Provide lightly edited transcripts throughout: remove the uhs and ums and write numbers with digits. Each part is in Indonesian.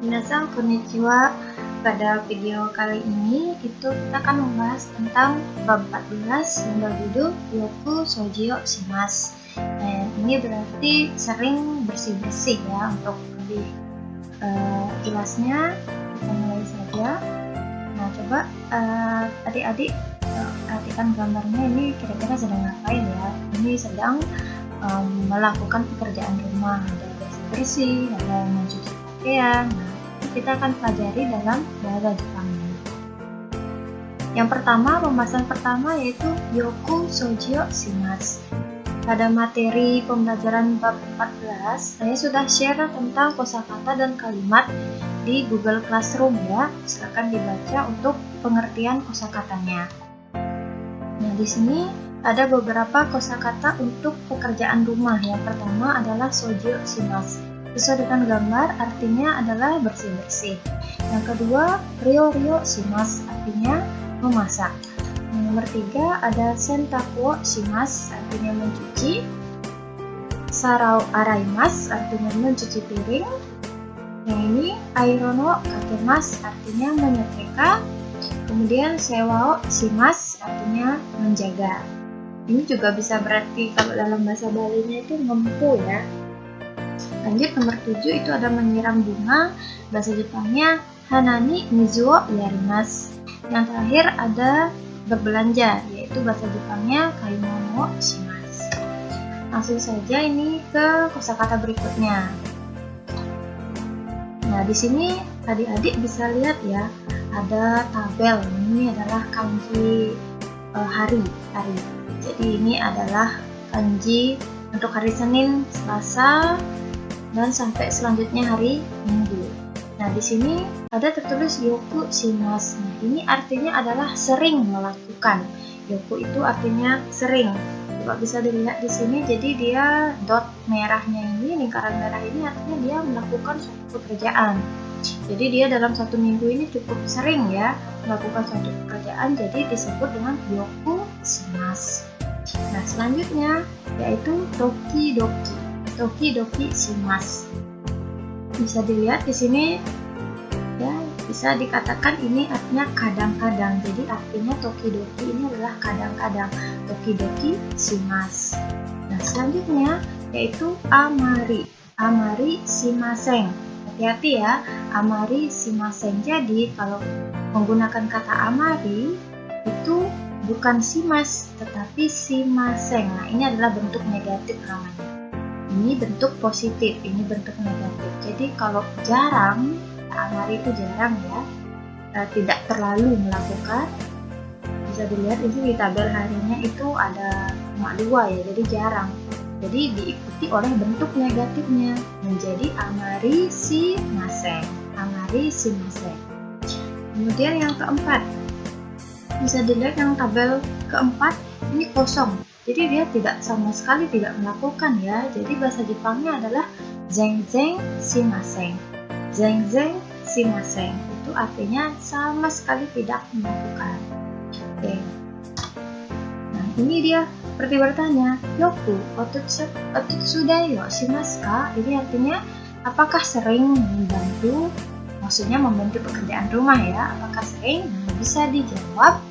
Minasan konnichiwa. Pada video kali ini kita akan membahas tentang bab 14 yang berjudul Yoku Soujyo Shimasu. Ini berarti sering bersih-bersih ya. Untuk lebih jelasnya kita mulai saja. Nah, coba adik-adik perhatikan gambarnya, ini kira-kira sedang ngapain ya? Ini sedang melakukan pekerjaan rumah, ada bersih-bersih, ada mencuci pakaian. Nah, kita akan pelajari dalam bahasa Jepangnya. Yang pertama, pembahasan pertama yaitu Yoku Soujyo Shimasu. Pada materi pembelajaran bab 14, saya sudah share tentang kosakata dan kalimat di Google Classroom ya. Silakan dibaca untuk pengertian kosakatanya. Nah, di sini ada beberapa kosakata untuk pekerjaan rumah. Yang pertama adalah Soujyo Shimasu. Sesuai dengan gambar, artinya adalah bersih-bersih. Yang kedua, Ryo Shimasu, artinya memasak. Yang nomor 3 ada Sentaku Shimasu, artinya mencuci. Sarau araimasu, artinya mencuci piring. Yang ini Airono kakemasu, artinya menyetrika. Kemudian Sewao Shimasu, artinya menjaga. Ini juga bisa berarti kalau dalam bahasa Balinya itu ngempu ya. Lanjut nomor 7 itu ada menyiram bunga, bahasa Jepangnya Hanani Mizu wo yarimasu. Yang terakhir ada berbelanja, yaitu bahasa Jepangnya Kaimono shimasu. Langsung saja ini ke kosakata berikutnya. Nah, di sini adik-adik bisa lihat ya, ada tabel. Ini adalah kanji hari. Jadi ini adalah kanji untuk hari Senin, Selasa, dan sampai selanjutnya hari Minggu. Nah, di sini ada tertulis Yoku Shimasu. Nah, ini artinya adalah sering melakukan. Yoku itu artinya sering. Coba bisa dilihat di sini. Jadi dia dot merahnya ini, lingkaran merah ini artinya dia melakukan suatu pekerjaan. Jadi dia dalam satu minggu ini cukup sering ya melakukan suatu pekerjaan. Jadi disebut dengan Yoku Shimasu. Nah, selanjutnya yaitu Toki-doki Shimasu. Bisa dilihat di sini ya, bisa dikatakan ini artinya kadang-kadang. Jadi artinya Toki-doki ini adalah kadang-kadang. Toki-doki Shimasu. Nah, selanjutnya yaitu Amari shimasen. Hati-hati ya, Amari shimasen. Jadi kalau menggunakan kata Amari itu bukan shimasu tetapi shimasen. Nah, ini adalah bentuk negatif namanya. Ini bentuk positif, ini bentuk negatif. Jadi kalau jarang, Amari itu jarang ya, tidak terlalu melakukan. Bisa dilihat di sini di tabel harinya itu ada cuma 2 ya, jadi jarang. Jadi diikuti oleh bentuk negatifnya menjadi Amari shimasen. Amari shimasen. Kemudian yang keempat, bisa dilihat yang tabel keempat ini kosong. Jadi dia tidak sama sekali tidak melakukan ya. Jadi bahasa Jepangnya adalah zenzen shimasen. Zenzen shimasen itu artinya sama sekali tidak melakukan. Oke. Nah, ini dia seperti bertanya, Yoku ototsudayo shimasu ka? Ini artinya apakah sering membantu? Maksudnya membantu pekerjaan rumah ya. Apakah sering? Nah, bisa dijawab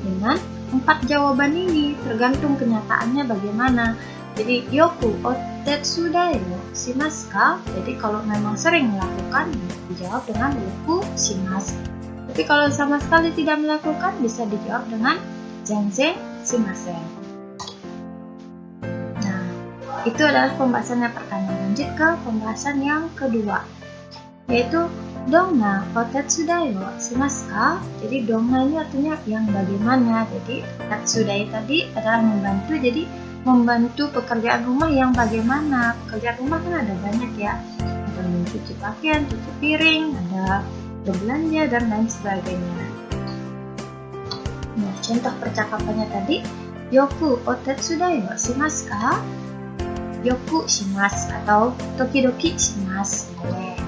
dengan 4 jawaban ini, tergantung kenyataannya bagaimana. Jadi Yoku otetsudayo shimasu ka? Jadi kalau memang sering melakukan, dijawab dengan Yoku shimasu. Tapi kalau sama sekali tidak melakukan, bisa dijawab dengan zenzen shimasen. Nah, itu adalah pembahasan yang pertama. Lanjut ke pembahasan yang kedua, yaitu Dongna otetsudayo shimasu ka? Jadi dongna ini artinya yang bagaimana. Jadi tatsudai tadi adalah membantu. Jadi membantu pekerjaan rumah yang bagaimana. Pekerjaan rumah kan ada banyak ya. Ada mencuci pakaian, cuci piring, ada berbelanja dan lain sebagainya. Nah, contoh percakapannya tadi, Yoku otetsudayo shimasu ka? Yoku shimasu atau toki-doki shimasu. Boleh.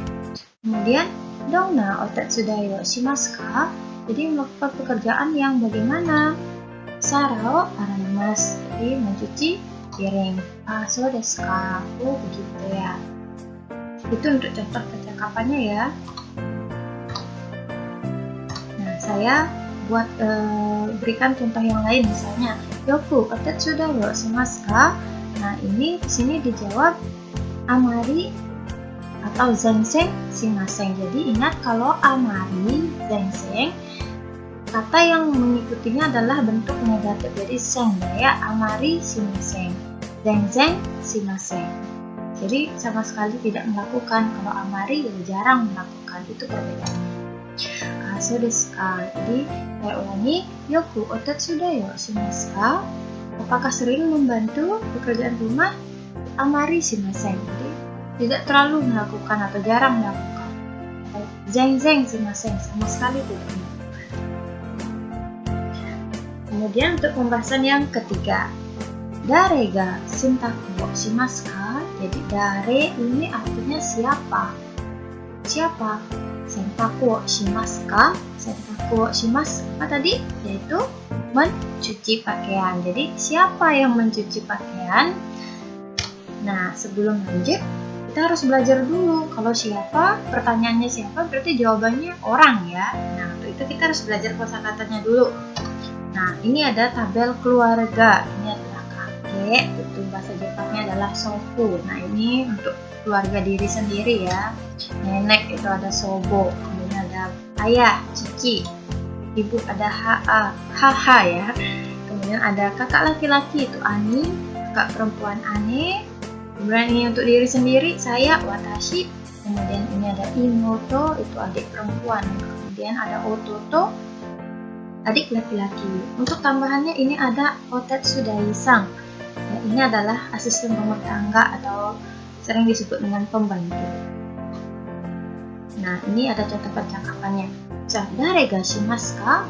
Kemudian Dongna otetsudayo shimasu ka? Jadi melakukan pekerjaan yang bagaimana? Sarao araimasu, jadi mencuci piring. So desu ka? Oh, begitu ya. Itu untuk contoh percakapannya ya. Nah, saya buat berikan contoh yang lain, misalnya Yoku otetsu da yo shimasu ka? Nah, ini di sini dijawab amari atau zenseng shimasen. Jadi ingat kalau amari, zenseng, kata yang mengikutinya adalah bentuk negatif. Jadi seng ya, amari shimasen, zenseng shimasen. Jadi sama sekali tidak melakukan. Kalau amari ya jarang melakukan. Itu perbedaannya. So desu ka. Jadi saya ulangi, Yoku otetsu da yo shimasu ka? Apakah sering membantu pekerjaan rumah? Amari shimasen. Jadi tidak terlalu melakukan atau jarang melakukan. Zeng-zeng shimasen, sama sekali tidak melakukan. Kemudian untuk pembahasan yang ketiga, dare ga shintaku wo shimasu ka? Jadi dare ini artinya siapa? Siapa? Sentaku wo shimasu ka? Sentaku wo shimasu apa tadi? Yaitu mencuci pakaian. Jadi siapa yang mencuci pakaian? Nah, sebelum lanjut kita harus belajar dulu. Kalau siapa, pertanyaannya siapa, berarti jawabannya orang ya. Nah, untuk itu kita harus belajar kosakatanya dulu. Nah, ini ada tabel keluarga. Ini adalah kakek, itu bahasa Jepangnya adalah sofu. Nah, ini untuk keluarga diri sendiri ya. Nenek itu ada sobo, kemudian ada ayah, cici, ibu ada haha ya. Kemudian ada kakak laki-laki itu ani, kakak perempuan ane. Kemudian ini untuk diri sendiri, saya watashi. Kemudian ini ada imoto, itu adik perempuan. Kemudian ada ototo, adik laki-laki. Untuk tambahannya ini ada otetsu dai-san. Ya, ini adalah asisten rumah tangga atau sering disebut dengan pembantu. Nah, ini ada contoh percakapannya. Dare ga shimasu ka?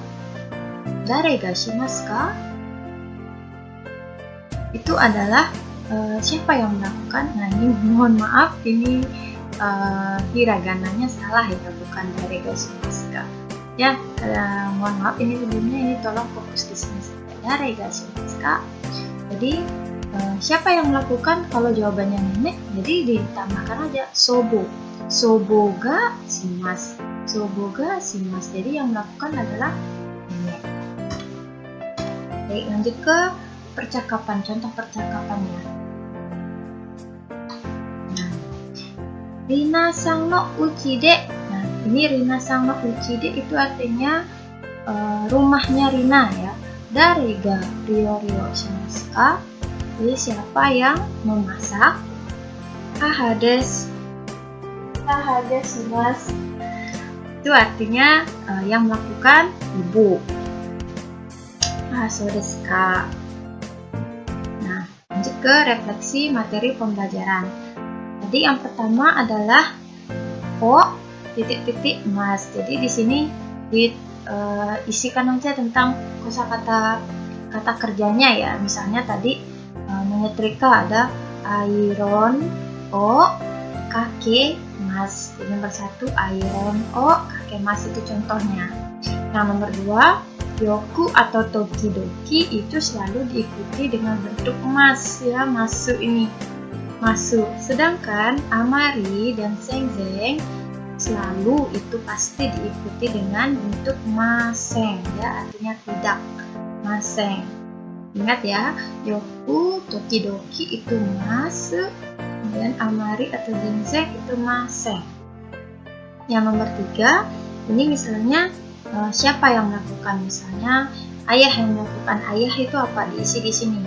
Dare ga shimasu ka? Itu adalah siapa yang melakukan. Nah, ini mohon maaf, ini hiragananya salah ya, bukan dare ga shimasu ka. Ya, mohon maaf ini sebelumnya, ini tolong fokus di sini saja. Dare ga shimasu ka? Jadi siapa yang melakukan? Kalau jawabannya nenek, jadi ditambahkan aja sobo. Sobo ga shimasu. Sobo ga shimasu. Jadi yang melakukan adalah nenek. Baik, lanjut ke percakapan, contoh percakapannya. Nah, Rina-san no uchi de. Nah, ini Rina-san no uchi de itu artinya rumahnya Rina ya. Dare ga ryo-ryo shimasu ka? Jadi siapa yang memasak? Haha desu. Haha desu shimasu. Itu artinya yang melakukan ibu. So desu ka. Nah, lanjut ke refleksi materi pembelajaran. Jadi yang pertama adalah titik-titik mas. Jadi di sini isikan aja tentang kosakata kata kerjanya ya. Misalnya tadi menyetrika ada iron o kake mas. Jadi nomor 1 iron o kake mas itu contohnya. Nah, nomor 2 yoku atau tokidoki itu selalu diikuti dengan bentuk mas ya, masu ini. Masu. Sedangkan amari dan sengzeng selalu itu pasti diikuti dengan bentuk maseng ya, artinya tidak. Maseng. Ingat ya, yoku, tokidoki itu masu, kemudian amari atau sengzeng itu maseng. Yang nomor 3, ini misalnya siapa yang melakukan? Misalnya ayah yang melakukan. Ayah itu apa? Diisi di sini.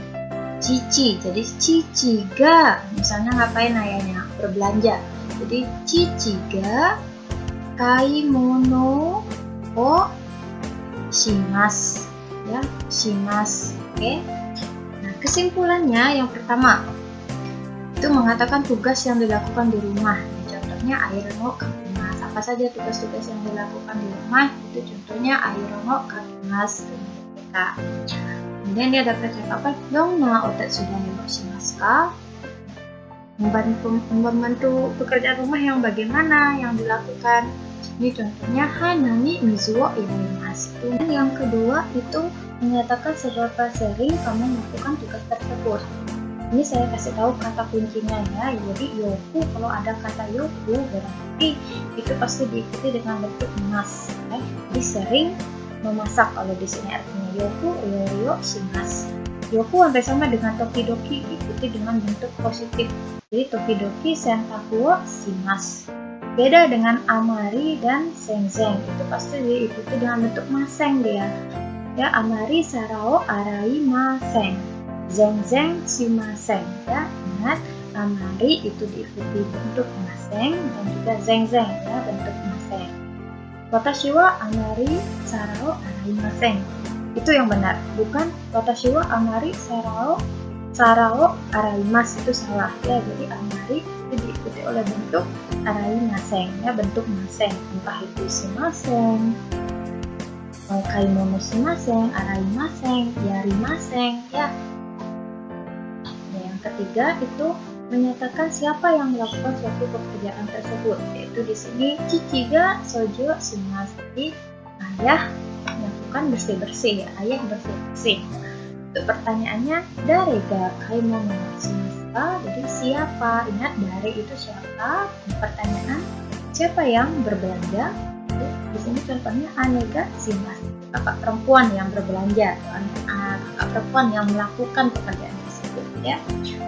Cici. Jadi cici ga. Misalnya ngapain ayahnya? Berbelanja. Jadi cici ga kaimono o shimasu. Ya, shimasu. Oke. Nah, kesimpulannya yang pertama itu mengatakan tugas yang dilakukan di rumah. Contohnya airono kakimas. Apa saja tugas-tugas yang dilakukan di rumah? Itu contohnya airono kakimas. Kemudian dia ada percakapan donna otetsu da yo shimasu ka? Membantu pekerjaan rumah yang bagaimana yang dilakukan? Ini contohnya hanami mizu wo iraimasu. Dan yang kedua itu menyatakan seberapa sering kamu melakukan tugas tersebut. Ini saya kasih tahu kata kuncinya ya. Jadi yoku, kalau ada kata yoku berarti itu pasti diikuti dengan bentuk mas. Ya. Jadi sering memasak kalau di sini artinya yoku ryo shimasu. Yoku hampir sama dengan tokidoki, diikuti dengan bentuk positif. Jadi tokidoki sentaku wo shimasu. Beda dengan amari dan senzen, itu pasti diikuti dengan bentuk maseng dia. Ya, amari sarao araimasen. Zeng shimasen. Ya, ingat amari itu diikuti bentuk maseng dan juga zeng ya, bentuk maseng. Watashi wa amari sarao araimasen. Itu yang benar, bukan watashi wa amari sarao araimasu, itu salah ya. Jadi amari itu diikuti oleh bentuk araimasen ya, bentuk maseng, entah itu shimasen, kaimono shimasen, araimasen, yarimasen ya. Nah, yang ketiga itu menyatakan siapa yang melakukan suatu pekerjaan tersebut, yaitu di sini cici ga sojo shimasu. Jadi ayah melakukan bersih-bersih ya, ayah bersih-bersih. Untuk pertanyaannya, dare ga kaimono shimasu ka? Jadi siapa? Ingat dare itu siapa? Pertanyaan siapa yang berbelanja? Di sini contohnya anega shimasu, kakak perempuan yang berbelanja, kakak perempuan yang melakukan pekerjaan tersebut ya.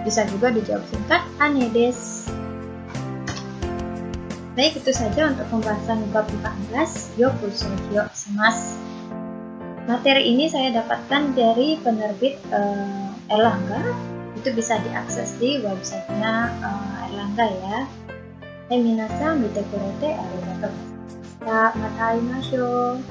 Bisa juga dijawab singkat ane desu. Baik, itu saja untuk pembahasan bab 14 yoku sojo shimasu. Materi ini saya dapatkan dari penerbit Erlangga. Itu bisa diakses di websitenya Erlangga ya. Minasan mite kurete arigatou. Mata aimashou.